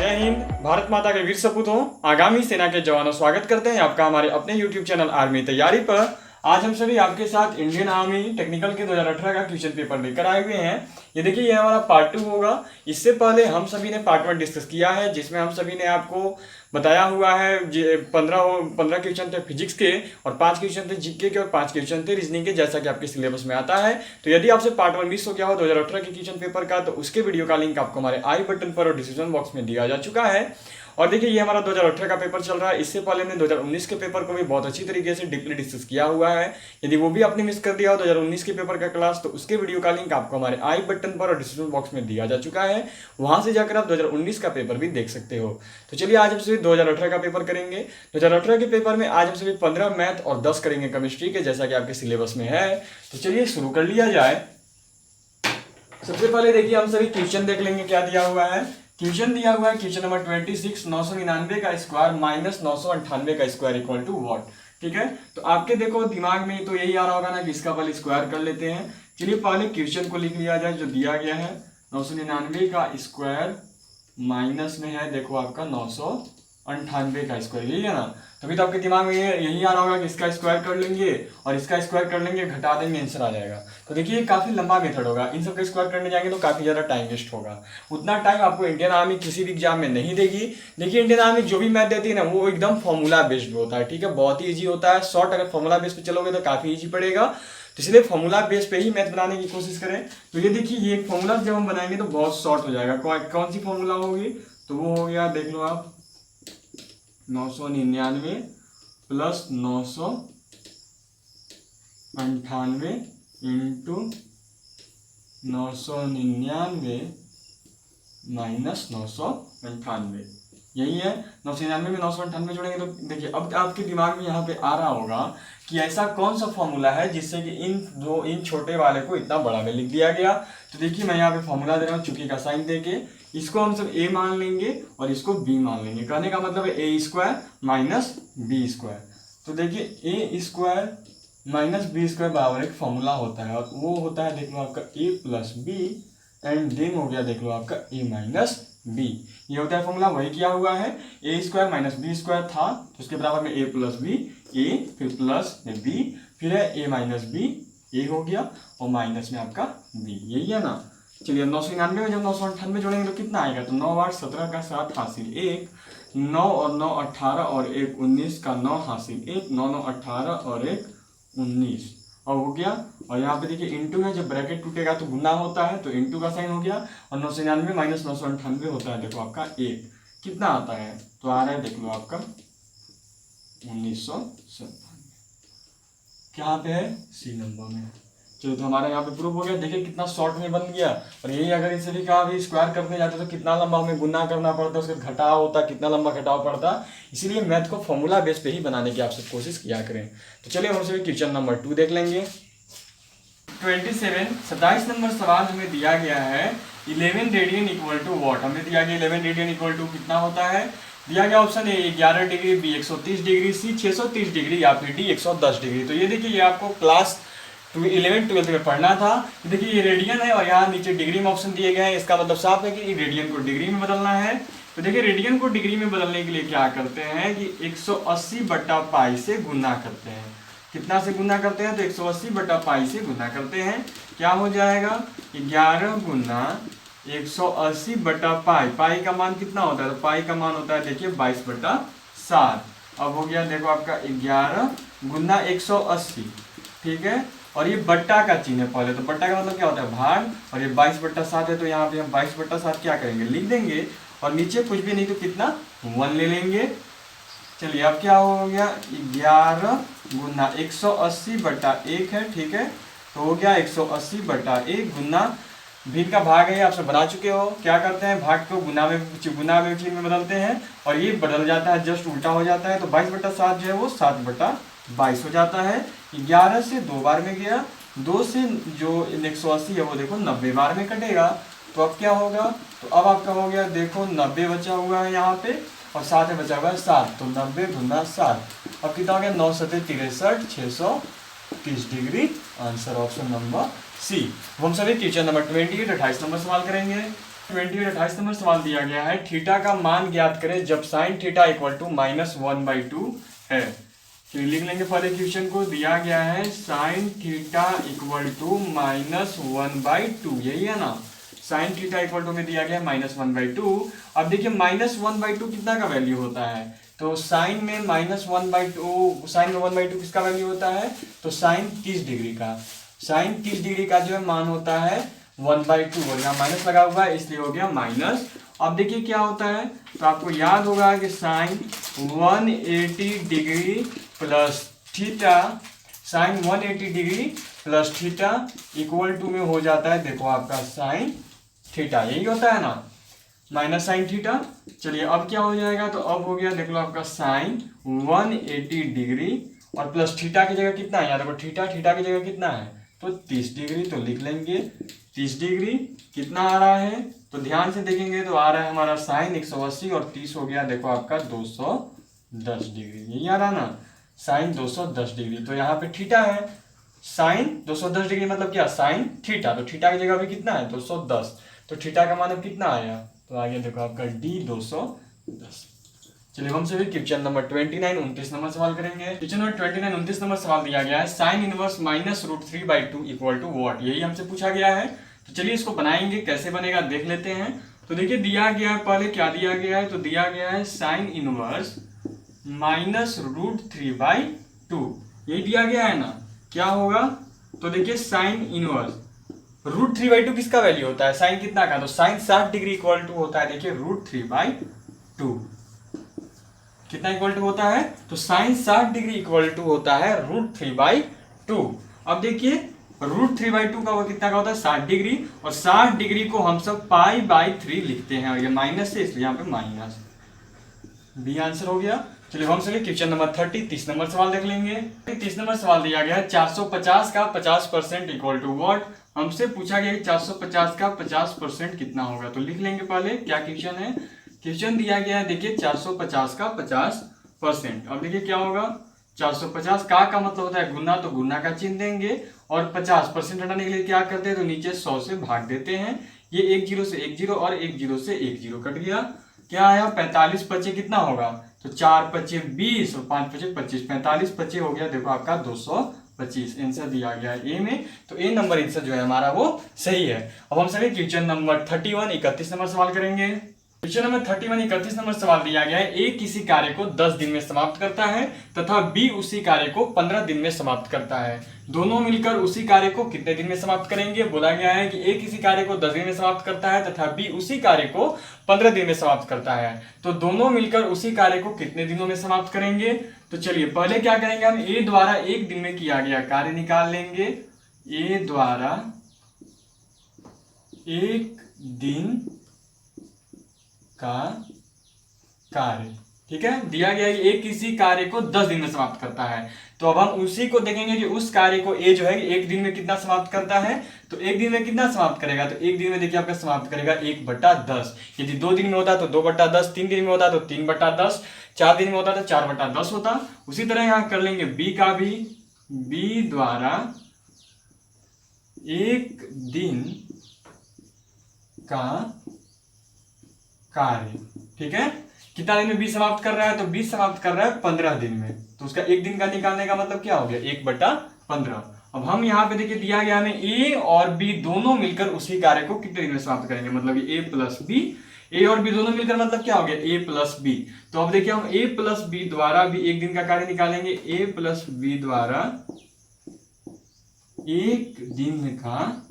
जय हिंद। भारत माता के वीर सपूतों, आगामी सेना के जवानों, स्वागत करते हैं आपका हमारे अपने यूट्यूब चैनल आर्मी तैयारी पर। आज हम सभी आपके साथ इंडियन आर्मी टेक्निकल के 2018 का क्वेश्चन पेपर लेकर आए हुए हैं। ये देखिए, ये हमारा पार्ट 2 होगा। इससे पहले हम सभी ने पार्ट 1 डिस्कस किया है, जिसमें हम सभी ने आपको बताया हुआ है 15 क्वेश्चन थे फिजिक्स के और 5 क्वेश्चन थे जीके के और 5 क्वेश्चन थे रीजनिंग के, जैसा कि आपके सिलेबस में आता है। तो यदि आपसे पार्ट 1 मिस हो गया हो 2018 के क्वेश्चन पेपर का, तो उसके वीडियो का लिंक आपको हमारे आई बटन पर और डिस्क्रिप्शन बॉक्स में दिया जा चुका है। और देखिए, ये हमारा 2018 का पेपर चल रहा है। इससे पहले हमने 2019 के पेपर को भी बहुत अच्छी तरीके से डीपली डिस्कस किया हुआ है। यदि वो भी आपने मिस कर दिया हो 2019 के पेपर का क्लास, तो उसके वीडियो का लिंक आपको हमारे आई बटन पर और डिस्क्रिप्शन बॉक्स में दिया जा चुका है। वहां से जाकर आप 2019 का पेपर भी देख सकते हो। तो चलिए, आज हम सभी 2018 का पेपर करेंगे। 2018 के पेपर में आज हम सभी 15 मैथ और 10 करेंगे केमिस्ट्री के, जैसा कि आपके सिलेबस में है। तो चलिए शुरू कर लिया जाए। सबसे पहले देखिए, हम सभी क्वेश्चन देख लेंगे क्या दिया हुआ है। क्वेश्चन दिया हुआ है क्वेश्चन नंबर 26, 999 का स्क्वायर माइनस 998 का स्क्वायर इक्वल टू व्हाट। ठीक है, तो आपके देखो दिमाग में तो यही आ रहा होगा ना कि इसका पहले स्क्वायर कर लेते हैं। चलिए पहले क्वेश्चन को लिख लिया जाए जो दिया गया है। 999 का स्क्वायर माइनस में है देखो आपका 998 का स्क्वायर, यही है ना। तभी तो आपके दिमाग में यही आ रहा होगा कि इसका स्क्वायर कर लेंगे और इसका स्क्वायर कर लेंगे, घटा देंगे, आंसर आ जाएगा। तो देखिए, काफी लंबा मेथड होगा। इन सब का स्क्वायर करने जाएंगे तो काफी ज्यादा टाइम वेस्ट होगा। उतना टाइम आपको इंडियन आर्मी किसी भी एग्जाम में नहीं देगी। देखिए, इंडियन आर्मी जो भी मैथ देती है ना, वो एकदम फॉर्मूला बेस्ड होता है। ठीक है, बहुत ही ईजी होता है। शॉर्ट अगर फॉर्मूला बेस पे चलोगे तो काफी ईजी पड़ेगा। तो इसलिए फॉर्मूला बेस पे ही मैथ बनाने की कोशिश करें। तो ये देखिए, ये फॉर्मूला जब हम बनाएंगे तो बहुत शॉर्ट हो जाएगा। कौन सी फॉर्मूला होगी, तो वो हो गया, देख लो आप, 999 प्लस 998 इंटू 999 माइनस 998, यही है। 999 में 998 जोड़ेंगे तो देखिए, अब आपके दिमाग में यहाँ पे आ रहा होगा कि ऐसा कौन सा फॉर्मूला है जिससे कि इन छोटे वाले को इतना बड़ा में लिख दिया गया। तो देखिए, मैं यहाँ पे फॉर्मूला दे रहा हूँ चुकी का साइन देके। इसको हम सब a मान लेंगे और इसको b मान लेंगे। कहने का मतलब है a square minus B square. तो देखिए, a square minus B square बराबर एक फॉर्मूला होता है, और वो होता है देख लो आपका a plus B and then हो गया देख लो आपका a माइनस बी। ये होता है फॉर्मूला, वही किया हुआ है। a square minus B square था तो उसके बराबर में a प्लस बी, a फिर प्लस में b, फिर है a माइनस बी, a हो गया और माइनस में आपका b, यही है ना। चलिए, 999 में जब 998 जोड़ेंगे तो कितना आएगा, तो 9 8 17 का 7 हासिल 1, 9 और 9 18 और 1 19 का 9 हासिल 1, 9 9 18 और 1 19 और हो गया। और यहाँ पे देखिए इंटू है, जब ब्रैकेट टूटेगा तो गुना होता है, तो इंटू का साइन हो गया। और 999 माइनस 998 होता है देखो आपका 1, कितना आता है, तो आ रहा है देख लो आपका 1997। क्या पे है, सी नंबर में। चलो, तो हमारा यहाँ पे प्रूफ हो गया। देखिए कितना शॉर्ट में बन गया। और यही अगर इसे भी कहा भी स्क्वायर करने जाते तो कितना लंबा हमें गुना करना पड़ता, उसका घटाव होता, कितना लंबा घटाव पड़ता। इसीलिए मैथ को फॉर्मूला बेस पे ही बनाने की आप सब कोशिश किया करें। तो चलिए हम सभी क्वेश्चन नंबर 2 देख लेंगे। 27 नंबर सवाल हमें दिया गया है 11 रेडियन इक्वल टू वॉट। हमें दिया गया 11 रेडियन इक्वल टू कितना होता है। दिया गया option A 11 degree, B 130 degree, C 630 degree या फिर डी 110 डिग्री। तो ये देखिए, ये आपको क्लास 11 12 में पढ़ना था। तो देखिए, ये रेडियन है और यहाँ नीचे डिग्री में ऑप्शन दिए गए हैं। इसका मतलब साफ है कि रेडियन को डिग्री में बदलना है। तो देखिए, रेडियन को डिग्री में बदलने के लिए क्या करते हैं कि 180 बटा पाई से गुना करते हैं। कितना से गुना करते हैं, तो 180 बटा पाई से गुना करते हैं। क्या हो जाएगा, 11 गुना 180 बटा पाई। पाई का मान कितना होता है, तो पाई का मान होता है देखिए 22 बटा 7। अब हो गया देखो आपका 11 गुना 180, ठीक है। और ये बट्टा का चिन्ह है पहले, तो बट्टा का मतलब क्या होता है, भाग। और ये 22 बट्टा 7 है, तो यहाँ पे हम 22 बट्टा 7 क्या करेंगे, लिख देंगे। और नीचे कुछ भी नहीं तो कितना 1 ले लेंगे। चलिए, अब क्या हो गया, 11 गुना 180 बटा 1 है, ठीक है। तो हो गया 180 बटा 1 गुना भिन्न का भाग है, आप सब बना चुके हो। क्या करते हैं, भाग को गुना में चिन्ह में बदलते हैं और ये बदल जाता है, जस्ट उल्टा हो जाता है। तो 22 बटा 7 जो है वो 7 बटा 22 हो जाता है। 11 से 2 बार में गया, 2 से जो 180 है वो देखो 90 बार में कटेगा। तो अब क्या होगा, तो अब आपका हो गया देखो 90 बचा हुआ है यहाँ पे और 7 में बचा हुआ है 7, तो 90 गुना 7। अब कितना हो गया, 9 7 63, 630 degree. Answer option number C. हम सभी क्वेश्चन नंबर 28 28 नंबर सवाल करेंगे। 20 और 28 नंबर सवाल दिया गया है, थीटा का मान ज्ञात करें जब साइन थीटा इक्वल टू -1/2 है। तो लिख लेंगे पहले क्वेश्चन को। दिया गया है साइन थीटा इक्वल टू -1/2, यही है ना। साइन थीटा इक्वल टू में दिया गया -1/2। अब देखिए -1/2 कितना का वैल्यू होता है, तो साइन में -1/2, साइन में 1/2 किसका वैल्यू होता है, तो साइन 30 डिग्री का, साइन 30 डिग्री का जो है मान होता है 1/2, और यहाँ माइनस लगा हुआ है इसलिए हो गया माइनस। अब देखिए क्या होता है, तो आपको याद होगा कि sine 180 degree plus theta, sine 180 degree plus theta equal to में हो जाता है, देखो आपका साइन थीटा, यही होता है ना, माइनस साइन थीटा। चलिए अब क्या हो जाएगा, तो अब हो गया देख लो आपका साइन 180 डिग्री और प्लस थीटा की जगह कितना है, यार देखो थीटा की जगह कितना है, तो 30 डिग्री, तो लिख लेंगे 30 डिग्री कितना आ रहा है, तो ध्यान से देखेंगे तो आ रहा है हमारा साइन 180 और 30 हो गया देखो आपका 210 डिग्री, यही आ रहा ना, साइन 210 डिग्री। तो यहाँ पे थीटा है, साइन 210 डिग्री मतलब क्या, साइन थीटा, तो थीटा की जगह भी कितना है 210, तो थीटा का मान अब कितना आया, तो आगे देखो आपका डी 210। चलिए हम सभी क्वेश्चन नंबर 29 29 नंबर सवाल करेंगे। क्वेश्चन नंबर 29 29 नंबर सवाल दिया गया है, sine inverse -√3/2 equal to what, यही हमसे पूछा गया है। तो चलिए इसको बनाएंगे, कैसे बनेगा देख लेते हैं। तो देखिए दिया गया है, पहले क्या दिया गया है, तो दिया गया है साइन इनवर्स -√3/2, यही दिया गया है ना, क्या होगा, तो देखिए साइन इनवर्स √3/2 किसका वैल्यू होता है, साइन कितना का, तो साइन 60 डिग्री इक्वल टू होता है, देखिए √3/2 कितना इक्वल टू होता है, तो साइन 60 डिग्री इक्वल टू होता है √3/2। अब देखिए √3/2 का वो कितना का होता है 60 डिग्री, और 60 डिग्री को हम सब π/3 लिखते हैं, और ये माइनस से इसलिए यहाँ पे माइनस, बी आंसर हो गया। चलिए हम चलिए क्वेश्चन नंबर 30 नंबर सवाल देख लेंगे। 30 नंबर सवाल दिया गया है, 450 का 50% इक्वल टू व्हाट, हमसे पूछा गया कि 450 का 50% कितना होगा, तो लिख लेंगे पहले क्या क्वेश्चन है। क्वेश्चन दिया गया है देखिए 450 का 50%, अब देखिए क्या होगा, 450 का मतलब होता है गुना, तो गुना का चिन्ह देंगे, और 50% हटाने के लिए क्या करते हैं, तो नीचे 100 से भाग देते हैं, ये एक जीरो से एक जीरो और एक जीरो से एक जीरो कट गया, क्या आया 45 पचे कितना होगा, तो 4 पचे 20 और 5 पचे 25, 45 पचे हो गया देखो आपका 225, आंसर दिया गया है ए में, तो ए नंबर आंसर जो है हमारा वो सही है। अब हम सभी क्वेश्चन नंबर 31 31 नंबर सवाल करेंगे। क्वेश्चन नंबर 31 31 नंबर सवाल दिया गया है, ए किसी कार्य को 10 दिन में समाप्त करता है तथा बी उसी कार्य को 15 दिन में समाप्त करता है, दोनों मिलकर उसी कार्य को कितने दिन में समाप्त करेंगे। बोला गया है कि ए किसी कार्य को 10 दिन में समाप्त करता है तथा बी उसी कार्य को 15 दिन में समाप्त करता है, तो दोनों मिलकर उसी कार्य को कितने दिनों में समाप्त करेंगे। तो चलिए पहले क्या करेंगे, हम ए द्वारा एक दिन में किया गया कार्य निकाल लेंगे, ए द्वारा एक दिन का कार्य, ठीक है, दिया गया है एक किसी कार्य को 10 दिन में समाप्त करता है, तो अब हम उसी को देखेंगे कि उस कार्य को ए जो है एक दिन में कितना समाप्त करता है, तो एक दिन में कितना समाप्त करेगा, तो एक दिन में देखिए आपका समाप्त करेगा 1/10, यदि 2 दिन में होता है तो 2/10, 3 दिन में होता है तो 3/10, 4 दिन में होता है तो 4/10 होता। उसी तरह यहाँ कर लेंगे बी का भी, बी द्वारा एक दिन का कार्य, ठीक है, कितना दिन में 20 समाप्त कर रहा है, तो 20 समाप्त कर रहा है 15 दिन में, तो उसका एक दिन का निकालने का मतलब क्या हो गया 1/15। अब हम यहाँ पे देखिए दिया गया हमें ए और बी दोनों मिलकर उसी कार्य को कितने दिन में समाप्त करेंगे, मतलब ए प्लस बी, ए और बी दोनों मिलकर मतलब क्या हो गया ए प्लस बी। तो अब देखिए हम ए प्लस बी द्वारा भी एक दिन का कार्य निकालेंगे, ए प्लस बी द्वारा एक दिन का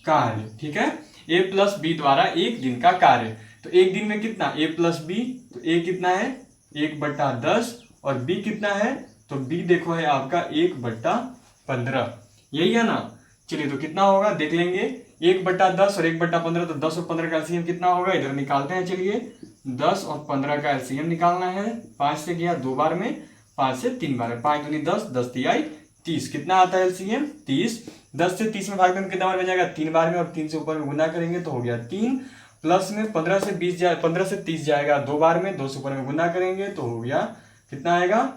कार्य, ठीक है, ए प्लस बी द्वारा एक दिन का कार्य, तो एक दिन में कितना ए प्लस बी, तो ए कितना है 1/10 और बी कितना है, तो बी देखो है आपका 1/15, यही है ना। चलिए तो कितना होगा देख लेंगे, 1/10 और 1/15, तो 10 और 15 का एलसीएम कितना होगा, इधर निकालते हैं। चलिए 10 और 15 का एलसीएम निकालना है, 5 से गया 2 बार में, 5 से 3 बार में, 5 दूनी 10, 10 तिहाई 30, कितना आता है एलसीएम 30, 10 से 30 में भाग में कितना बार में जाएगा 3 बार में, और 3 से ऊपर में गुना करेंगे तो हो गया 3, प्लस में 15 से 20 जाए 15 से 30 जाएगा 2 बार में, 2 से ऊपर में गुना करेंगे तो हो गया कितना आएगा,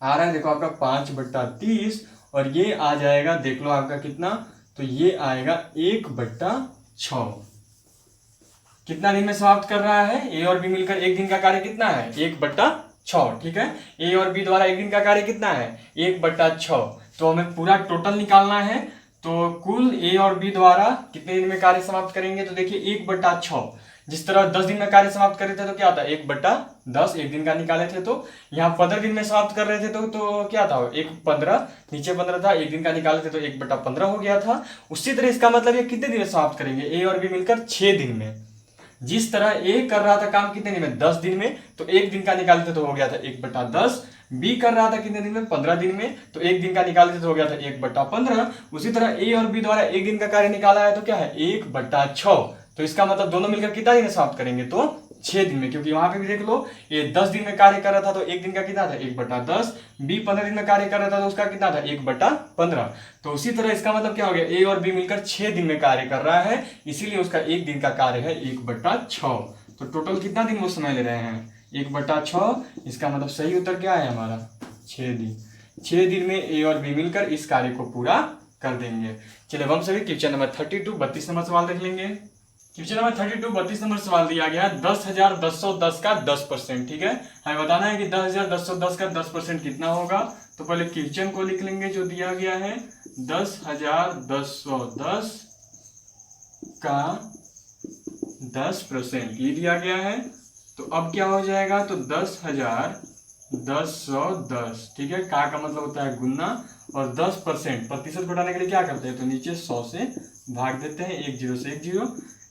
आ रहा है देखो आपका 5/30, और ये आ जाएगा देख लो आपका कितना, तो ये आएगा 1/6, कितना दिन में समाप्त कर रहा है, ए और बी मिलकर एक दिन का कार्य कितना है, 1/6। ठीक है, ए और बी द्वारा एक दिन का कार्य कितना है, 1/6। तो हमें पूरा टोटल निकालना है। तो कुल ए और बी द्वारा कितने दिन में कार्य समाप्त करेंगे, तो देखिए 1/6। जिस तरह 10 दिन में कार्य समाप्त कर रहे थे तो क्या था, 1/10 एक दिन का निकाले थे। तो यहाँ 15 दिन में समाप्त कर रहे थे तो क्या था, 1/15, नीचे 15 था, एक दिन का निकाले थे तो 1/15 हो गया था। उसी तरह इसका मतलब ये कितने दिन में समाप्त करेंगे, ए और बी मिलकर 6 दिन में। जिस तरह ए कर रहा था काम कितने दिन में, 10 दिन में, तो एक दिन का निकाले थे तो हो गया था 1/10। बी कर रहा था कितने दिन में, 15 दिन में, तो एक दिन का निकाले थे तो हो गया था 1/15। उसी तरह ए और बी द्वारा एक दिन का कार्य निकाला है तो क्या है, 1/6। तो इसका मतलब दोनों मिलकर कितना दिन में समाप्त करेंगे, तो 6 दिन में। क्योंकि वहां पे भी देख लो, ये 10 दिन में कार्य कर रहा था तो एक दिन का कितना था, 1/10। बी 15 दिन में कार्य कर रहा था तो उसका कितना था, 1/15। तो उसी तरह इसका मतलब क्या हो गया, ए और बी मिलकर 6 दिन में कार्य कर रहा है, इसीलिए उसका एक दिन का कार्य है 1/6। तो टोटल कितना दिन वो समय ले रहे हैं, 1/6। इसका मतलब सही उत्तर क्या है हमारा, 6 दिन। 6 दिन में ए और बी मिलकर इस कार्य को पूरा कर देंगे। चलिए हम सभी क्वेश्चन नंबर 32 32 नंबर सवाल देख लेंगे। क्वेश्चन नंबर 32 32 नंबर सवाल दिया गया है 10,1010 का 10%। ठीक है, हमें बताना है कि 10,1010 का 10% कितना होगा। तो पहले क्वेश्चन को लिख लेंगे जो दिया गया है, 10,1010 का 10% ये दिया गया है। तो अब क्या हो जाएगा, तो 10,1010। ठीक है, का मतलब होता है गुना, और 10% प्रतिशत घटाने के लिए क्या करते हैं, तो नीचे 100 से भाग देते हैं, 1 0 से 1 0,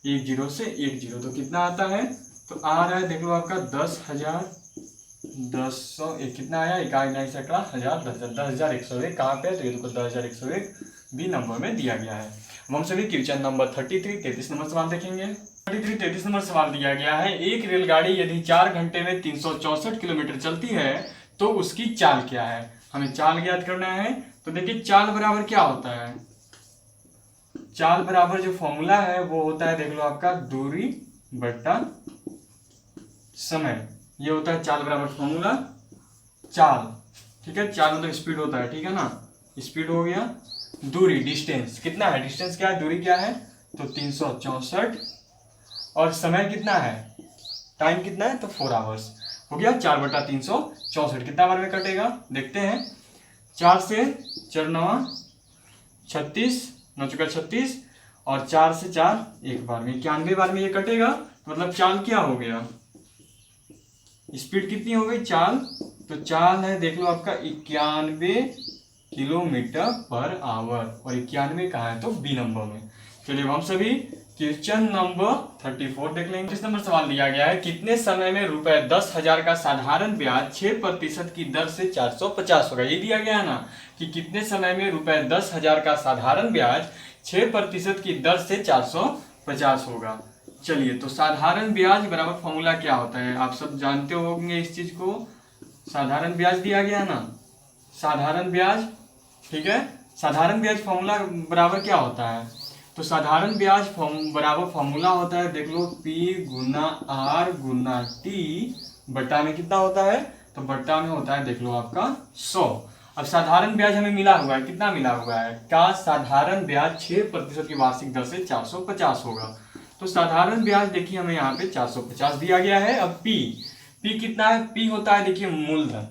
1 0 से 1 0। तो कितना आता है, तो आ रहा है देख लो आपका 10,1001 कितना आया, इकाई नहीं सैकड़ा हजार 10,101 कहाँ पे है, तो ये देखो 10,101 बी नंबर में दिया गया है। हम सभी क्वेश्चन नंबर 33 33 नंबर सवाल देखेंगे। 33 33 नंबर सवाल दिया गया है, एक रेलगाड़ी यदि 4 घंटे में 364 किलोमीटर चलती है तो उसकी चाल क्या है। हमें चाल ज्ञात करना है। तो देखिए चाल बराबर क्या होता है, चाल बराबर जो फॉर्मूला है वो होता है देख लो आपका दूरी बट्टा समय। ये होता है चाल बराबर फॉर्मूला चाल। ठीक है, चाल मतलब स्पीड होता है, ठीक है ना, स्पीड हो गया, दूरी डिस्टेंस कितना है, डिस्टेंस क्या है, दूरी क्या है, तो 364, और समय कितना है, टाइम कितना है, तो 4 आवर्स हो गया। 4/364 कितना बार में कटेगा, देखते हैं। 4 से 4 9 36, 9 चुका 36, और 4 से 4 एक बार में 91 बार में ये कटेगा। मतलब चाल क्या हो गया, स्पीड कितनी हो गई चाल, तो चाल है देख लो आपका 91 किलोमीटर पर आवर, और 91 कहाँ है, तो बी नंबर में। चलिए हम सभी क्वेश्चन नंबर 34 देख लेंगे। इस नंबर सवाल दिया गया है, कितने समय में ₹10,000 का साधारण ब्याज 6% की दर से 450 होगा। ये दिया गया है ना कि कितने समय में ₹10,000 का साधारण ब्याज 6% की दर से 450 होगा। चलिए, तो साधारण ब्याज बराबर फॉर्मूला क्या होता है, आप सब जानते होंगे इस चीज को। साधारण ब्याज दिया गया है ना, साधारण ब्याज, ठीक है, साधारण ब्याज फॉर्मूला बराबर क्या होता है, तो साधारण ब्याज बराबर फॉर्मूला होता है देख लो P गुना R गुना T बट्टा में कितना होता है, तो बट्टा में होता है देख लो आपका 100। अब साधारण ब्याज हमें मिला हुआ है, कितना मिला हुआ है, का साधारण ब्याज 6% की वार्षिक दर से 450 होगा। तो साधारण ब्याज देखिए हमें यहाँ पे 450 दिया गया है। अब P कितना है, P होता है देखिए मूलधन।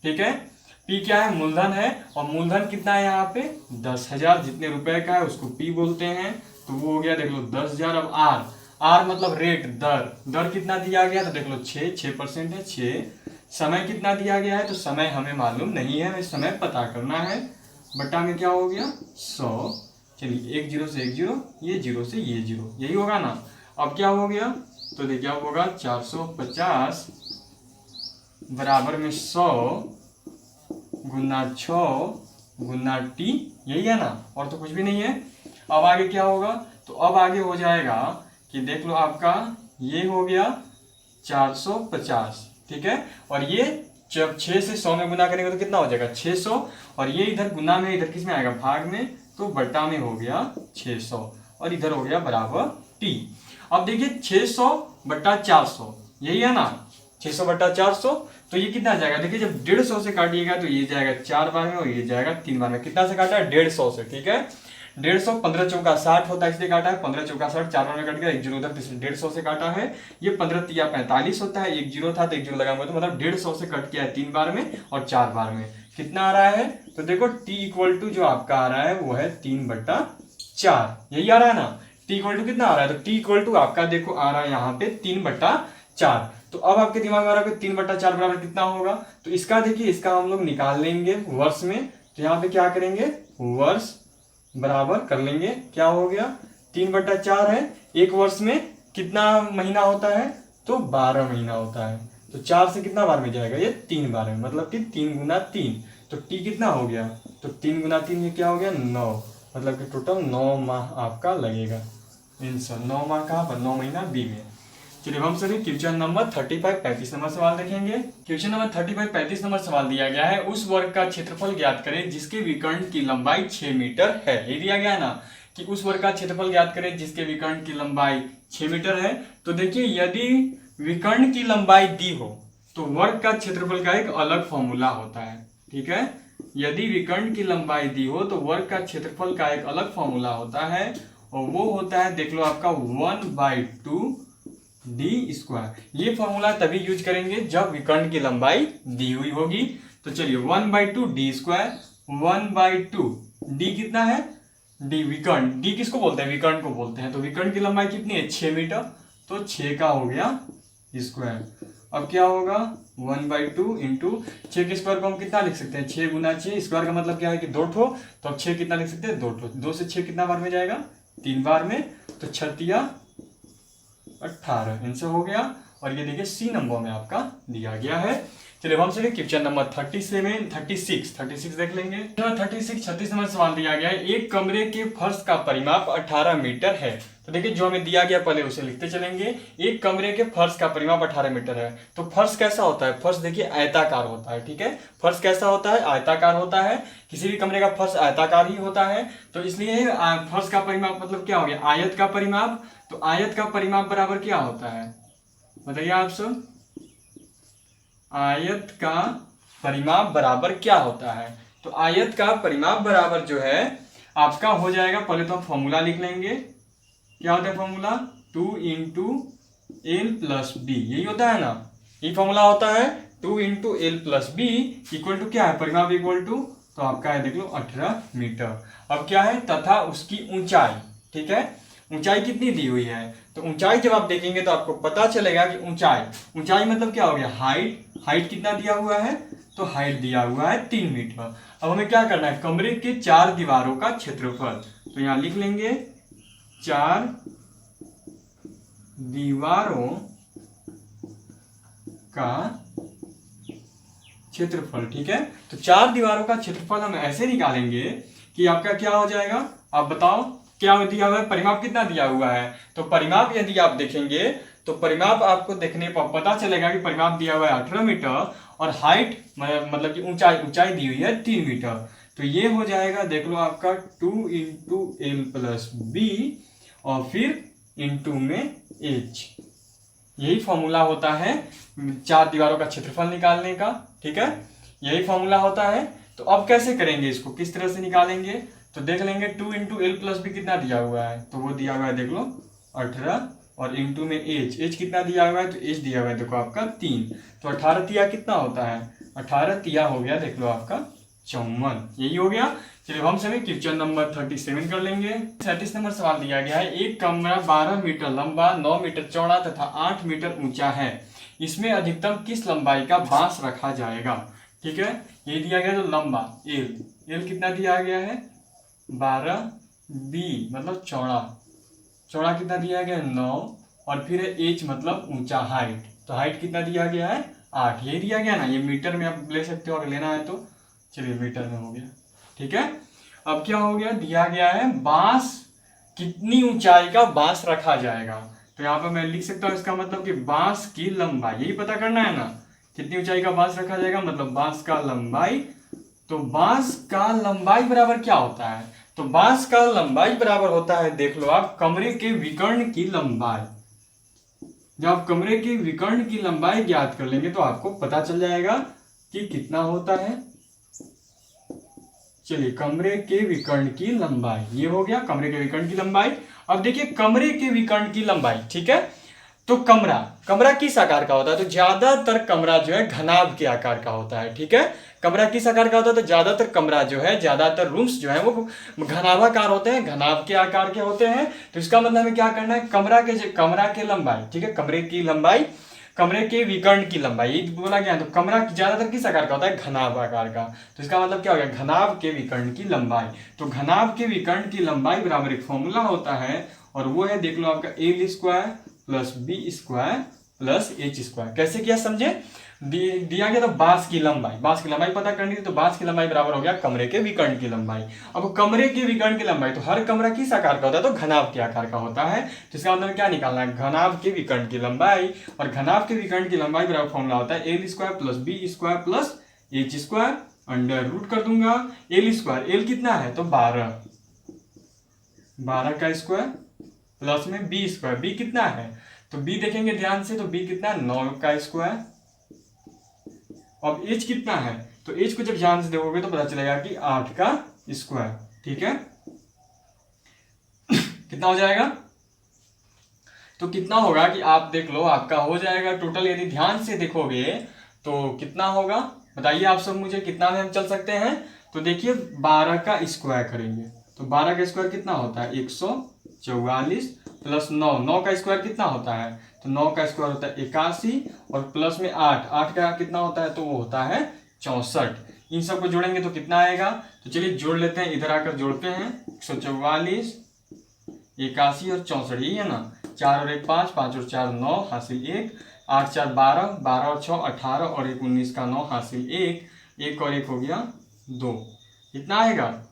ठीक है, P क्या है, मूलधन है, और मूलधन कितना है यहाँ पे 10,000, जितने रुपए का है उसको P बोलते हैं, तो वो हो गया देख लो 10,000। अब R मतलब रेट, दर कितना दिया गया, तो देख लो 6% है 6। समय कितना दिया गया है, तो समय हमें मालूम नहीं है, हमें समय पता करना है, बट्टा में क्या हो गया 100। चलिए 1 0 से 1 0, ये 0 से ये 0, यही होगा ना। अब क्या हो गया, तो देखिए अब होगा 450 बराबर में 100 गुना 6 गुना T, यही है ना, और तो कुछ भी नहीं है। अब आगे क्या होगा, तो अब आगे हो जाएगा कि देख लो आपका ये हो गया 450, ठीक है, और ये जब 6 से 100 में गुना करेंगे तो कितना हो जाएगा 600, और ये इधर गुना में, इधर किस में आएगा भाग में, तो बट्टा में हो गया 600, और इधर हो गया बराबर T। अब देखिए 600 बट्टा 400, यही है ना, 600 बट्टा 400, तो ये कितना जाएगा, देखिए जब 150 से काटिएगा तो ये जाएगा 4 बार में, और ये जाएगा 3 बार में। कितना से काटा है, 150 से, ठीक है, 150 15 चौका 60 होता है, इसलिए काटा है 15 चौका 60, 4 बार में कट गया, 1 जीरो उधर, 150 से काटा है। ये 15 तिया 45 होता है, 1 जीरो था तो 1 जीरो लगाऊंगा, तो मतलब 150 से कट किया है 3 बार में और 4 बार में। कितना आ रहा है? तो देखो t इक्वल टू जो आपका आ रहा है वो है 3/4, यही आ रहा है ना। t इक्वल टू कितना आ रहा है? तो t इक्वल टू आपका देखो आ रहा है यहाँ पे 3/4। तो अब आपके दिमाग में आ रहा है 3/4 बराबर कितना होगा? तो इसका देखिए, इसका हम लोग निकाल लेंगे वर्ष में। तो यहाँ पे क्या करेंगे, वर्ष बराबर कर लेंगे, क्या हो गया 3/4 है। एक वर्ष में कितना महीना होता है? तो 12 महीना होता है। तो 4 से कितना बार में जाएगा? ये 3 बार में, मतलब कि 3 गुना 3। तो टी कितना हो गया? तो 3 गुना 3 ये क्या हो गया? 9, मतलब कि टोटल 9 माह आपका लगेगा। आंसर 9 माह कहाँ पर? 9 महीना बी में। चलिए हम सभी क्वेश्चन नंबर 35 35 नंबर सवाल देखेंगे। क्वेश्चन नंबर 35 35 नंबर सवाल दिया गया है, उस वर्ग का क्षेत्रफल ज्ञात करें जिसके विकर्ण की लंबाई 6 मीटर है। ये दिया गया है ना कि उस वर्ग का क्षेत्रफल ज्ञात करें जिसके विकर्ण की लंबाई 6 मीटर है। तो देखिए, यदि विकर्ण की लंबाई दी हो तो वर्ग का क्षेत्रफल का एक अलग फॉर्मूला होता है, ठीक है। यदि विकर्ण की लंबाई दी हो तो वर्ग का क्षेत्रफल का एक अलग फॉर्मूला होता है, और वो होता है देख लो आपका 1/2 डी स्क्वायर। ये फॉर्मूला तभी यूज करेंगे जब विकर्ण की लंबाई दी हुई होगी। तो चलिए 1/2 डी स्क्वायर, 1/2 डी कितना है? डी विकर्ण, डी किसको बोलते हैं? विकर्ण को बोलते हैं। तो विकर्ण की लंबाई कितनी है? 6 मीटर, तो 6 का हो गया स्क्वायर। अब क्या होगा? 1/2 इंटू 6 के स्क्वायर को हम कितना लिख सकते हैं? 6 गुना 6, स्क्वायर का मतलब क्या है कि 2 ठो। तो अब 6 कितना लिख सकते हैं? 2 ठो। 2 से 6 कितना बार में जाएगा? 3 बार में। तो 6 18 आंसर हो गया। और ये देखिए सी नंबर में आपका दिया गया है। चलिए हम चलिए क्वेश्चन नंबर 36 देख लेंगे। 36 नंबर सवाल दिया गया है, एक कमरे के फर्श का परिमाप 18 मीटर है। तो देखिए जो हमें दिया गया पहले उसे लिखते चलेंगे। एक कमरे के फर्श का परिमाप 18 मीटर है। तो फर्श कैसा होता है? फर्श देखिए आयताकार होता है, ठीक है। फर्श कैसा होता है? आयताकार होता है। किसी भी कमरे का फर्श आयताकार ही होता है। तो इसलिए फर्श का परिमाप मतलब क्या हो गया? आयत का परिमाप। तो आयत का परिमाप बराबर क्या होता है? बताइए आप सब। आयत का परिमाप बराबर क्या होता है? तो आयत का परिमाप बराबर जो है आपका हो जाएगा, पहले तो हम फॉर्मूला लिख लेंगे। क्या होता है formula? 2 into L plus B, यही होता है ना। ये फॉर्मूला होता है 2 into L plus B equal to क्या है? परिमाप इक्वल टू, तो आपका है देख लो 18 मीटर। अब क्या है? तथा उसकी ऊंचाई, ठीक है। ऊंचाई कितनी दी हुई है? तो ऊंचाई जब आप देखेंगे तो आपको पता चलेगा कि ऊंचाई मतलब क्या हो गया? हाइट कितना दिया हुआ है? तो हाइट दिया हुआ है 3 मीटर। अब हमें क्या करना है? कमरे के 4 दीवारों का क्षेत्रफल। तो यहां लिख लेंगे 4 दीवारों का क्षेत्रफल, ठीक है। तो 4 दीवारों का क्षेत्रफल हम ऐसे निकालेंगे कि आपका क्या हो जाएगा? आप बताओ क्या दिया हुआ है? परिमाप कितना दिया हुआ है? तो परिमाप यदि आप देखेंगे तो परिमाप आपको देखने पर पता चलेगा कि परिमाप दिया हुआ है 18 मीटर, और हाइट मतलब कि ऊंचाई दी हुई है 3 मीटर। तो ये हो जाएगा देख लो आपका 2 इंटू एल प्लस बी और फिर इंटू में एच। यही फॉर्मूला होता है 4 दीवारों का क्षेत्रफल निकालने का, ठीक है। यही फॉर्मूला होता है। तो अब कैसे करेंगे इसको? किस तरह से निकालेंगे? तो देख लेंगे 2 इंटू एल प्लस बी कितना दिया हुआ है? तो वो दिया हुआ है देख लो 18, और इंटू में एच कितना दिया हुआ है? तो एच दिया हुआ है देखो आपका 3। तो 18 तिया कितना होता है? 18 तिया हो गया देख लो आपका 54। यही हो गया। चलिए हम सभी क्वेश्चन नंबर 37 कर लेंगे। 37 नंबर सवाल दिया गया है, एक कमरा 12 मीटर लंबा, 9 मीटर चौड़ा तथा 8 मीटर ऊंचा है। इसमें अधिकतम किस लंबाई का बांस रखा जाएगा? ठीक है, ये दिया गया जो लंबा एल कितना दिया गया है? 12, बी मतलब चौड़ा कितना दिया गया है? 9, और फिर एच मतलब ऊंचा हाइट। तो हाइट कितना दिया गया है? 8। ये दिया गया ना, ये मीटर में आप ले सकते हो अगर लेना है तो। चलिए मीटर में हो गया, ठीक है। अब क्या हो गया? दिया गया है बांस, कितनी ऊंचाई का बांस रखा जाएगा। तो यहाँ पर मैं लिख सकता हूँ इसका मतलब कि बांस की लंबाई, यही पता करना है ना, कितनी ऊंचाई का बांस रखा जाएगा मतलब बांस का लंबाई। तो बांस का लंबाई बराबर क्या होता है? तो बांस का लंबाई बराबर होता है देख लो आप कमरे के विकर्ण की लंबाई। जब आप कमरे के विकर्ण की लंबाई ज्ञात कर लेंगे तो आपको पता चल जाएगा कि कितना होता है। चलिए कमरे के विकर्ण की लंबाई, ये हो गया कमरे के विकर्ण की लंबाई। अब देखिए कमरे के विकर्ण की लंबाई, ठीक है। तो कमरा किस आकार का होता है? तो ज्यादातर कमरा जो है घनाभ के आकार का होता है, ठीक है। कमरा किस आकार का होता है? तो ज्यादातर कमरा जो है, ज्यादातर रूम्स जो है वो घनाभाकार होते हैं, घनाभ के आकार के होते हैं। तो इसका मतलब हमें क्या करना है, कमरा के लंबाई, ठीक है, कमरे की लंबाई, कमरे के विकर्ण की लंबाई बोला गया। तो कमरा ज्यादातर किस आकार का होता है? घनाभ आकार का। तो इसका मतलब क्या हो गया, घनाभ के विकर्ण की लंबाई। तो घनाभ के विकर्ण की लंबाई बराबर एक फॉर्मूला होता है, और वो है देख लो आपका A square plus B square plus H square. कैसे किया समझे? दिया गया तो बांस की लंबाई पता करनी थी। तो बांस की लंबाई बराबर हो गया कमरे के विकर्ण की लंबाई। अब कमरे के विकर्ण की लंबाई, तो हर कमरा किस आकार का होता है? तो घनाभ के आकार का होता है। तो इसका मतलब क्या निकालना है, घनाभ के विकर्ण की लंबाई। और घनाभ के विकर्ण की लंबाई बराबर फॉर्मूला होता है A square plus B square plus H square, under root कर दूंगा एल स्क्वायर। एल कितना है? तो 12 का स्क्वायर प्लस में बी स्क्वायर। बी कितना है? तो बी देखेंगे ध्यान से, तो बी कितना है? 9 का स्क्वायर। अब एच कितना है? तो एच को जब ध्यान से देखोगे तो पता चलेगा कि 8 का स्क्वायर, ठीक है। कितना हो जाएगा? तो कितना होगा कि आप देख लो, आपका हो जाएगा टोटल, यदि ध्यान से देखोगे तो कितना होगा बताइए आप सब मुझे, कितना में हम चल सकते हैं? तो देखिए 12 का स्क्वायर करेंगे, तो 12 का स्क्वायर कितना होता है? 144 प्लस 9 का स्क्वायर कितना होता है? तो 9 का स्क्वायर होता है 81, और प्लस में 8 का कितना होता है? तो वो होता है 64। इन सबको जोड़ेंगे तो कितना आएगा? तो चलिए जोड़ लेते हैं, इधर आकर जोड़ते हैं। 144, 81 और 64, यही है ना। 4 और 1 5, 5 और 4 9 हासिल 1, 8 4 12, 12 और 6 18 और 1 19 का 9 हासिल 1, 1 और 1 हो गया 2। कितना आएगा?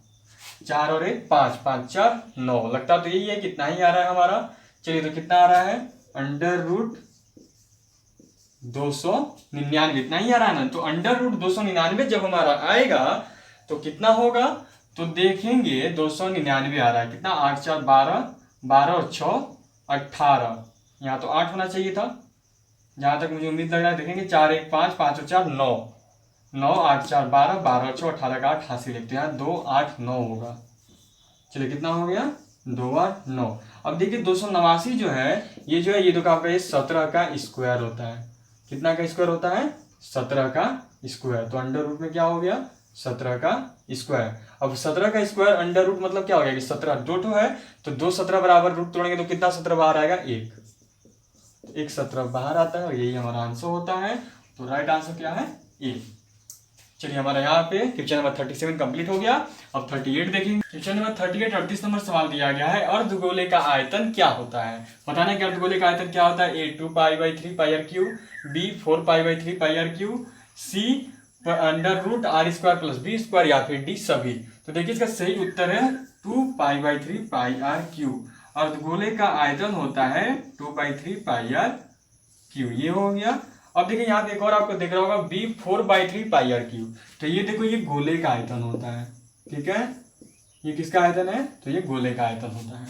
4 और 1 5, 5 4 9। लगता तो यही है, कितना ही आ रहा है हमारा। चलिए तो कितना आ रहा है? अंडर रूट 299, इतना ही आ रहा है ना। तो अंडर रूट 299 जब हमारा आएगा तो कितना होगा? तो देखेंगे 299 आ रहा है, कितना? 8 4 12, 12 और 6 18, यहाँ तो 8 होना चाहिए था जहां तक मुझे उम्मीद लग रहा है। देखेंगे 4 1 5, 5 और 4 9, 9 8 4 12, 12 और 6 18 का 8 हासिल लिखते हैं, 2 8 9 होगा। चलिए कितना हो गया? 2 8 9। अब देखिए 289 जो है, ये जो है ये तो आपका ये 17 का स्क्वायर होता है। कितना का स्क्वायर होता है? 17 का स्क्वायर। तो अंडर रूट में क्या हो गया? 17 का स्क्वायर। अब 17 का स्क्वायर अंडर रूट मतलब क्या हो गया कि 17 दो ठो है, तो 2 17 बराबर रूट तोड़ेंगे तो कितना 17 बाहर आएगा? 1 17 बाहर आता है, और यही हमारा आंसर होता है। तो राइट आंसर क्या है? ए। चलिए हमारा यहाँ पे क्वेश्चन नंबर 37 कंप्लीट हो गया। अब 38 देखेंगे। क्वेश्चन नंबर 38 38 नंबर सवाल दिया गया है, अर्धगोले का आयतन क्या होता है? बताना कि अर्धगोले का आयतन क्या होता है। A 2π/3 πr3, B 4π/3 πr3, C under root r square plus B square, या फिर डी सभी। तो देखिए इसका सही उत्तर है 2π/3 πr3। अर्धगोले का आयतन होता है 2/3 πr3, ये हो गया। अब देखिए यहाँ पे एक और आपको दिख रहा होगा बी 4/3 πr3। तो ये देखो ये गोले का आयतन होता है, ठीक है। ये किसका आयतन है? तो ये गोले का आयतन होता है।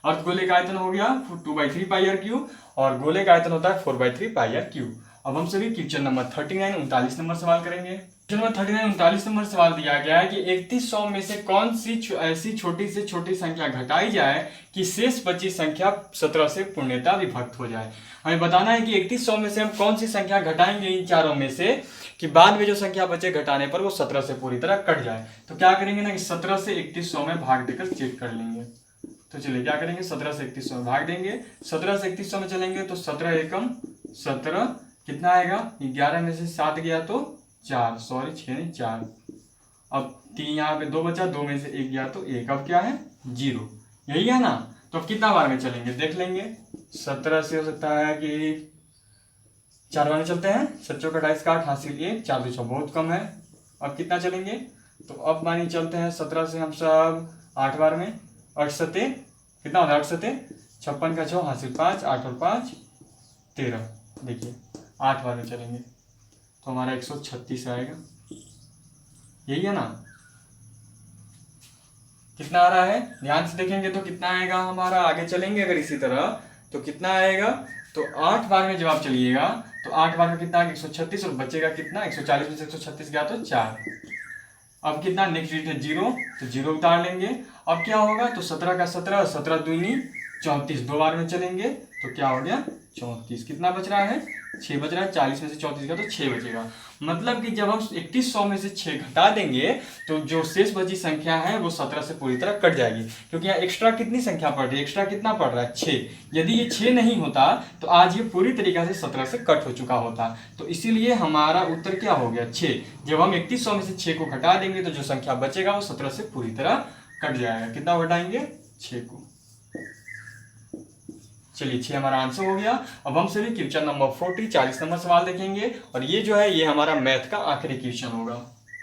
अर्धगोले का आयतन हो गया 2/3 πr3, और गोले का आयतन होता है 4/3 πr3। अब हम सभी क्वेश्चन नंबर 39 39 नंबर सवाल करेंगे। क्वेश्चन नंबर 39 39 नंबर सवाल दिया गया है कि 3100 में से कौन सी ऐसी छोटी से छोटी संख्या घटाई जाए कि शेष बची संख्या 17 से पूर्णतः विभक्त हो जाए। हमें बताना है कि 3100 में से हम कौन सी संख्या घटाएंगे इन चारों में से कि बाद में जो संख्या बचे घटाने पर वो 17 से पूरी तरह कट जाए। तो क्या करेंगे ना कि 17 से 3100 में भाग देकर चेक कर लेंगे। तो चलिए क्या करेंगे, 17 से 3100 में भाग देंगे। 17 से 3100 में चलेंगे तो 17 एकम 17, कितना आएगा? 11 में से 7 गया तो 4, सॉरी 6 नहीं 4। अब 3 यहाँ पे 2 बचा, 2 में से 1 गया तो 1, अब क्या है? 0, यही है ना। तो अब कितना बार में चलेंगे देख लेंगे। 17 से हो सकता है कि 4 बार में चलते हैं। 7 का 28 का 8 हासिल 1, 4 2 बहुत कम है। अब कितना चलेंगे? तो अब मानी चलते हैं 17 से हम सब 8 बार में। 8 सते कितना होता है? 8 सते 56 का 6 हासिल 5, 8 और 5 13। देखिए 8 बार में चलेंगे तो हमारा 136 आएगा, यही है ना। कितना आ रहा है ध्यान से देखेंगे तो कितना आएगा हमारा। आगे चलेंगे अगर इसी तरह तो कितना आएगा? तो 8 बार में जब आप चलिएगा तो 8 बार में कितना आएगा? 136, और बचेगा कितना? 140 में से 136 गया तो 4। अब कितना नेक्स्ट डिजिट है 0, तो 0 उतार लेंगे। अब क्या होगा, तो 17 का 17, 17 दूनी 34, 2 बार में चलेंगे तो क्या हो गया 34। कितना बच रहा है 6 बच रहा है। 40 में से 34 का तो 6 बचेगा। मतलब कि जब हम 3100 में से 6 घटा देंगे तो जो शेष बची संख्या है वो 17 से पूरी तरह कट जाएगी, क्योंकि यहाँ एक्स्ट्रा कितनी संख्या पड़ रही है, एक्स्ट्रा कितना पड़ रहा है 6। यदि ये 6 नहीं होता तो आज ये पूरी तरीके से 17 से कट हो चुका होता। तो इसीलिए हमारा उत्तर क्या हो गया 6। जब हम 3100 में से 6 को घटा देंगे तो जो संख्या बचेगा वो 17 से पूरी तरह कट जाएगा। कितना घटाएंगे 6 को। चलिए 6 हमारा आंसर हो गया। अब हम सभी क्वेश्चन नंबर 40 नंबर सवाल देखेंगे और ये जो है ये हमारा मैथ का आखिरी क्वेश्चन होगा।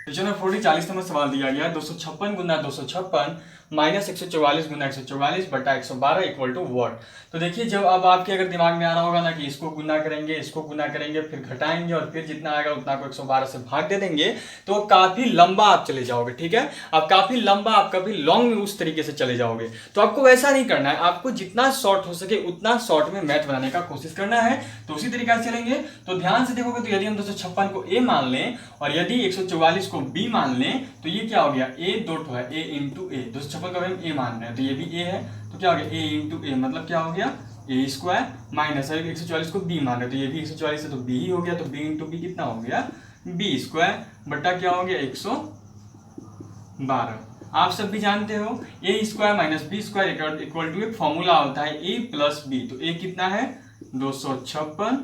क्वेश्चन नंबर 40 नंबर सवाल दिया गया 256 गुना 256 माइनस 144 गुना 144 बटा 112 इक्वल टू व्हाट। तो देखिए जब अब आपके अगर दिमाग में आ रहा होगा ना कि इसको गुना करेंगे, इसको गुना करेंगे, फिर घटाएंगे और फिर जितना आएगा उतना को 112 से भाग दे देंगे, तो काफी लंबा आप चले जाओगे। ठीक है, आप काफी लंबा, आप कभी लॉन्ग में उस तरीके से चले जाओगे। तो आपको वैसा नहीं करना है, आपको जितना शॉर्ट हो सके उतना शॉर्ट में मैथ बनाने का कोशिश करना है। तो उसी तरीके से चलेंगे। तो ध्यान से देखोगे तो यदि हम 256 को ए मान लें और यदि 144 को बी मान लें तो ये क्या हो गया ए दो ठो है, ए इंटू ए। 256 को हम ए मान रहे हैं तो ये भी ए है, तो क्या हो गया ए इंटू ए, मतलब क्या हो गया ए स्क्वायर माइनस 144 को बी मान रहे तो ये भी 144 है तो बी ही हो गया, तो बी इंटू बी कितना हो गया बी स्क्वायर बटा क्या हो गया 112। आप सब भी जानते हो A square minus B square equal to एक फॉर्मूला होता है ए प्लस बी। तो ए कितना है 256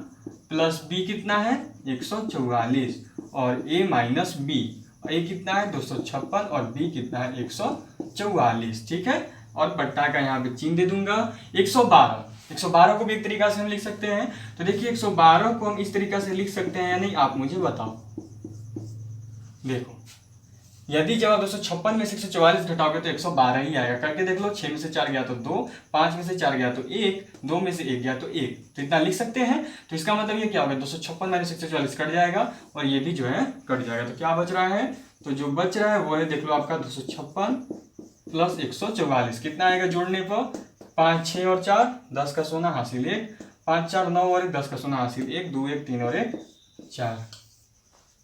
प्लस बी कितना है 144 और ए माइनस बी, ए कितना है 256 और बी कितना है 144। ठीक है, और बट्टा का यहाँ पे चिन्ह दे दूंगा। 112 को भी एक तरीका से हम लिख सकते हैं। तो देखिए 112 को हम इस तरीका से लिख सकते हैं या नहीं, आप मुझे बताओ। देखो यदि जब 256 में से 144 घटाओगे तो 112 ही आएगा। करके देख लो, 6 में से 4 गया तो 2, 5 में से 4 गया तो 1, 2 में से 1 गया तो 1, तो इतना लिख सकते हैं। तो इसका मतलब ये क्या होगा 256 माइनस 144 कट जाएगा और ये भी जो है कट जाएगा। तो क्या बच रहा है, तो जो बच रहा है वो है देख लो आपका 256 प्लस 144। कितना आएगा जोड़ने पर 5 6 और 4 10 का सोना हासिल 1, 5 4 9 और 1 10 का सोना हासिल 1 2 1 3 और 1 4।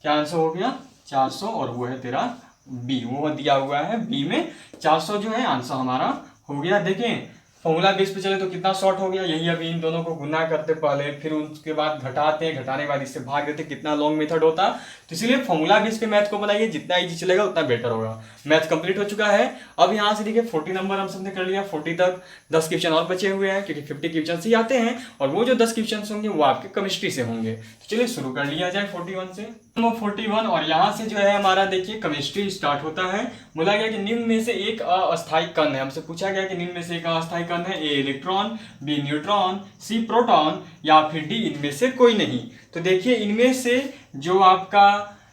क्या आंसर हो गया 400 और वो है तेरा बी, वो दिया हुआ है बी में 400 जो है आंसर हमारा हो गया। देखें फॉर्मूला बेस पे चले तो कितना शॉर्ट हो गया, यही अभी इन दोनों को गुना करते पहले, फिर उसके बाद घटाते हैं, घटाने के बाद इससे भाग देते, कितना लॉन्ग मेथड होता। तो इसलिए फॉर्मूला बेस पे मैथ को बनाइए, जितना इजी चलेगा उतना बेटर होगा। मैथ कंप्लीट हो चुका है। अब यहाँ से देखिए 40 नंबर हम सबने कर लिया, 40 तक 10 क्वेश्चन और बचे हुए हैं क्योंकि 50 क्वेश्चन ही आते हैं और वो जो 10 क्वेश्चन होंगे वो आपके केमिस्ट्री से होंगे। तो चलिए शुरू कर लिया जाए 41 से। 41 और यहाँ से जो है हमारा देखिए केमिस्ट्री स्टार्ट होता है। बोला गया कि निम्न में से एक अस्थायी कण है। हमसे पूछा गया कि निम्न में से एक अस्थायी कण है, A electron, B neutron, C proton या फिर डी इनमें से कोई नहीं। तो देखिए इनमें से जो आपका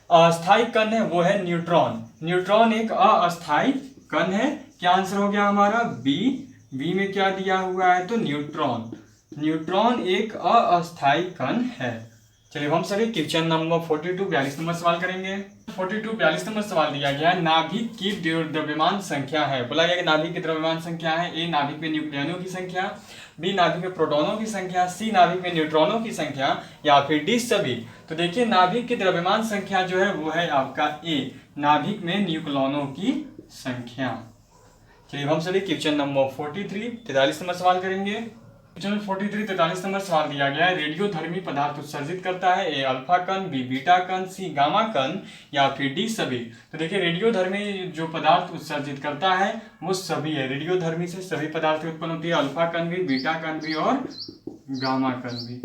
अस्थायी कण है वो है न्यूट्रॉन। न्यूट्रॉन एक अस्थायी कण है। क्या आंसर हो गया हमारा बी। बी में क्या दिया हुआ है तो न्यूट्रॉन। न्यूट्रॉन एक अस्थायी कण है। चलिए हम सभी क्वेश्चन नंबर 42 42 नंबर सवाल करेंगे। 42 42 नंबर सवाल दिया गया है नाभिक की द्रव्यमान संख्या है। बोला गया कि नाभिक की द्रव्यमान संख्या है, ए नाभिक में न्यूक्लियनों की संख्या, बी नाभिक में प्रोटॉनों की संख्या, सी नाभिक में न्यूट्रॉनों की संख्या या फिर डी सभी। तो देखिए नाभिक की द्रव्यमान संख्या जो है वो है आपका ए नाभिक में न्यूक्लियनों की संख्या। चलिए हम सभी क्वेश्चन नंबर 43 43 नंबर सवाल करेंगे। क्वेश्चन 43 43 नंबर सवाल दिया गया है रेडियोधर्मी पदार्थ उत्सर्जित करता है, ए अल्फा कण, बी बीटा कण, सी गामा कण या फिर डी सभी। तो देखिए रेडियोधर्मी जो पदार्थ उत्सर्जित करता है वो सभी है। रेडियोधर्मी से सभी पदार्थ उत्पन्न होती है, अल्फा कण भी, बीटा कण भी और गामा कण भी।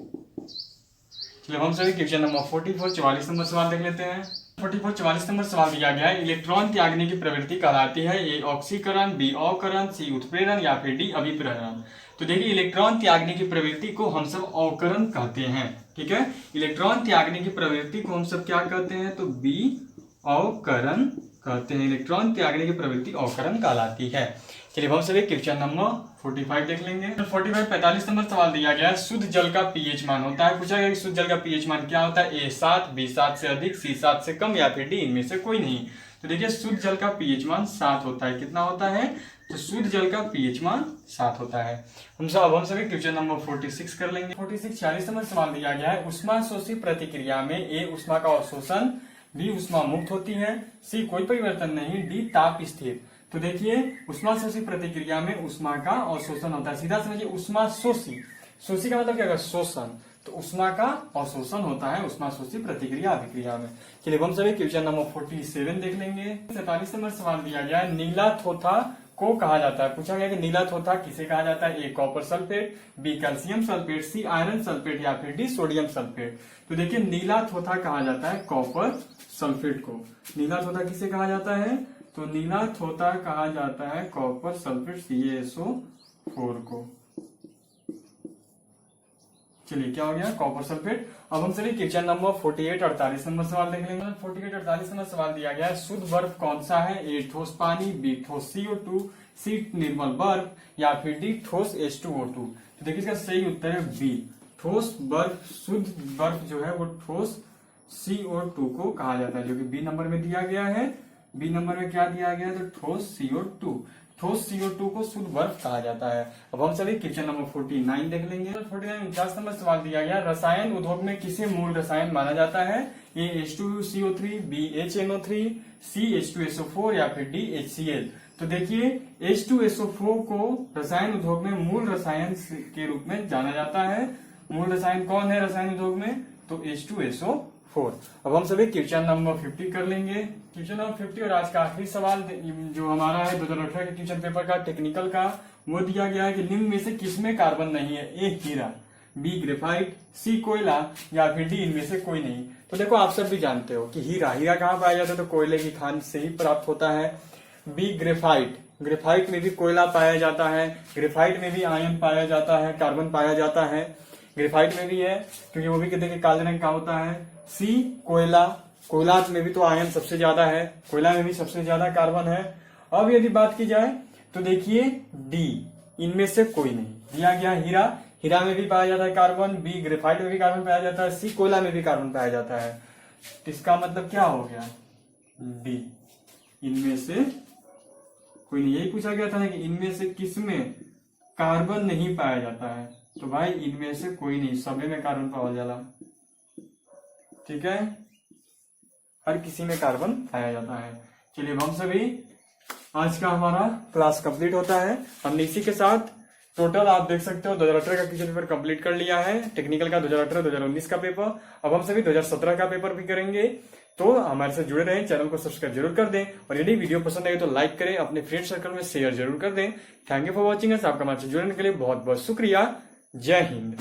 चलिए हम सभी क्वेश्चन नंबर 44 44 नंबर सवाल देख लेते हैं। 44 44 नंबर सवाल दिया गया है इलेक्ट्रॉन त्यागने की प्रवृत्ति कहलाती है, ए ऑक्सीकरण, बी अवकरण, सी उत्प्रेरण या फिर डी अभिप्रेरण। तो देखिए इलेक्ट्रॉन त्यागने की प्रवृत्ति को हम सब अवकरण कहते हैं। ठीक है, इलेक्ट्रॉन त्यागने की प्रवृत्ति को हम सब क्या कहते हैं तो बी अवकरण कहते हैं। इलेक्ट्रॉन त्यागने की प्रवृत्ति अवकरण कहलाती है। चलिए हम सभी क्वेश्चन नंबर 45 देख लेंगे। 45 45 नंबर सवाल दिया गया है शुद्ध जल का पीएच मान होता है। पूछा गया कि शुद्ध जल का पीएच मान क्या होता है, ए 7, बी 7 से अधिक, सी 7 से कम या फिर डी इनमें से कोई नहीं। तो देखिए शुद्ध जल का पीएच मान 7 होता है। कितना होता है तो शुद्ध जल का पीएच मान 7 होता है। हम सभी क्वेश्चन नंबर 46 कर लेंगे। 46 46 नंबर सवाल दिया गया है उष्मा शोषी प्रतिक्रिया में ए उष्मा का अवशोषण बी ऊष्मा मुक्त होती है, सी कोई परिवर्तन नहीं, डी ताप स्थिर। तो देखिए ऊष्मा शोषी प्रतिक्रिया में ऊष्मा का अवशोषण होता है। सीधा समझिए ऊष्मा शोषी, शोषी का मतलब क्या होगा, शोषण। तो ऊष्मा का अवशोषण होता है ऊष्मा शोषी प्रतिक्रिया अभिक्रिया में। चलिए हम सभी क्वेश्चन नंबर 47 देख लेंगे। 47 नंबर सवाल दिया गया है, नीला थोथा को कहा जाता है। पूछा गया कि नीला थोथा किसे कहा जाता है, A copper sulphate, B calcium sulphate, C iron sulphate या फिर डी सोडियम सल्फेट। तो देखिए नीला थोथा कहा जाता है कॉपर सल्फेट को। नीला थोथा किसे कहा जाता है, तो नीला थोथा कहा जाता है कॉपर सल्फेट CaSO4 को। चलिए क्या हो गया, कॉपर सल्फेट। अब हम चलिए क्वेश्चन नंबर 48 48 नंबर सवाल देख लेंगे। 48 48 नंबर सवाल दिया गया है, शुद्ध बर्फ कौन सा है, ए ठोस पानी, बी ठोस CO2, सी निर्मल बर्फ या फिर डी ठोस H2O2। तो देखिए इसका सही उत्तर है बी, ठोस बर्फ। शुद्ध बर्फ जो है वो ठोस CO2 को कहा जाता है, जो कि बी नंबर में दिया गया है। बी नंबर में क्या दिया गया है, तो ठोस CO2। ठोस CO2 को शुद्ध बर्फ कहा जाता है। अब हम सभी क्वेश्चन नंबर 49 देख लेंगे। 49 नंबर सवाल दिया गया, रसायन उद्योग में किसे मूल रसायन माना जाता है, ए H2CO3, बी HNO3, सी H2SO4 या फिर डी HCl। तो देखिए H2SO4 को रसायन उद्योग में मूल रसायन के रूप में जाना जाता है। मूल रसायन कौन है रसायन उद्योग में, तो H2SO4। अब हम सभी क्वेश्चन नंबर 50 कर लेंगे। क्वेश्चन नंबर 50 और आज का आखिरी सवाल जो हमारा है 2018 के क्वेश्चन पेपर का टेक्निकल का, वो दिया गया है कि निम्न में से किसमें कार्बन नहीं है, ए हीरा, बी ग्रेफाइट, सी कोयला या फिर डी इनमें से कोई नहीं। तो देखो आप सब भी जानते हो कि हीरा कहाँ पाया जाता है, तो कोयले की खान से ही प्राप्त होता है। बी ग्रेफाइट, ग्रेफाइट में भी कोयला पाया जाता है, ग्रेफाइट में भी आयन पाया जाता है, कार्बन पाया जाता है, ग्रेफाइट में भी है क्योंकि वो भी देखिए काले रंग का होता है। सी कोयला, कोयला में भी तो आयन सबसे ज्यादा है, कोयला में भी सबसे ज्यादा कार्बन है। अब यदि बात की जाए तो देखिए डी, इनमें से कोई नहीं। दिया गया हीरा, हीरा में भी पाया जाता है कार्बन, बी ग्रेफाइट में भी कार्बन पाया जाता है, सी कोयला में भी कार्बन पाया जाता है। इसका मतलब क्या हो गया, डी, इनमें से कोई नहीं। यही पूछा गया था ना कि इनमें से किसमें कार्बन नहीं पाया जाता है, तो भाई इनमें से कोई नहीं, सभी में कार्बन पाया जाला। ठीक है, हर किसी में कार्बन पाया जाता है। चलिए हम सभी आज का हमारा क्लास कंप्लीट होता है। हमने इसी के साथ टोटल आप देख सकते हो 2018 का क्वेश्चन पेपर कंप्लीट कर लिया है, टेक्निकल का 2018-2019 का पेपर। अब हम सभी 2017 का पेपर भी करेंगे। तो हमारे साथ जुड़े रहें, चैनल को सब्सक्राइब जरूर कर दें और यदि वीडियो पसंद आए तो लाइक करें, अपने फ्रेंड सर्कल में शेयर जरूर कर दें। Thank you for watching us. आपका हमारे साथ जुड़ने के लिए बहुत बहुत शुक्रिया। जय हिंद।